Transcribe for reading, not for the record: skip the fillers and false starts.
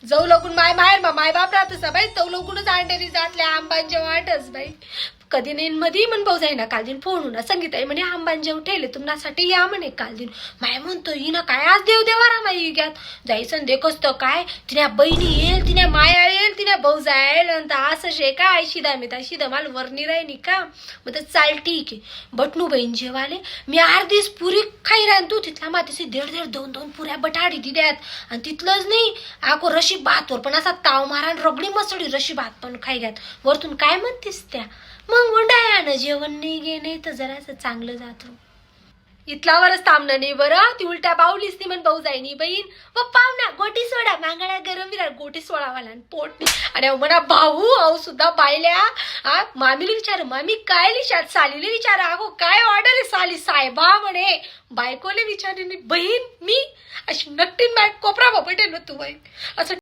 जाऊ लगून माय माहेर माय बाप राहतस बाई तव लगूनच आणलेली जातल्या आंबांच्या वाटच बाई कधी नेन मध्ये म्हण भाऊ जाईना काल दिन फोन होणार संगीताई म्हणे आंबांजे उठेले तुमच्यासाठी या म्हणे काल दिन माय म्हणतो ही ना काय आज देव देवारा माई घ्यात जायचं देखच तर काय तिने बहिणी येईल तिने माया येईल तिने भाऊ जाईल असं शे काय शिदा मी त्या शिदा मला वरणी राहिली का मग तर चाल ठीक आहे बटनू बहीण जेवाले मी अर्धीच पुरी खाई राहीन तू तिथला मातीशी 1.5 2 पुऱ्या बटाडी दिल्यात आणि तिथलंच नाही आको रशी भातवर पण असा ताव मारा रगडी मसडी रशी भात पण खाई घ्यात वरतून काय म्हणतेस त्या मग उंडायानं जेवण नाही गे नाही तर जरासं चांगलं जातो इथलावरच थांबणं नाही बरं ती उलट्या बावलीस ती म्हण भाऊ जाईनी बहीण व पाहुणा गोटी सोडा मांगळ्या गरम विरार गोटी सोडावाला पोट नाही आणि म्हणा भाऊ अहो सुद्धा बायल्या मामीला विचार मामी काय लिशात सालीला विचार अगो काय ऑर्डर आहे साली साहेबा म्हणे बायकोले विचारली बहीण मी अशी नक्कीन बाय कोपरा बापटे ना तू बाई असं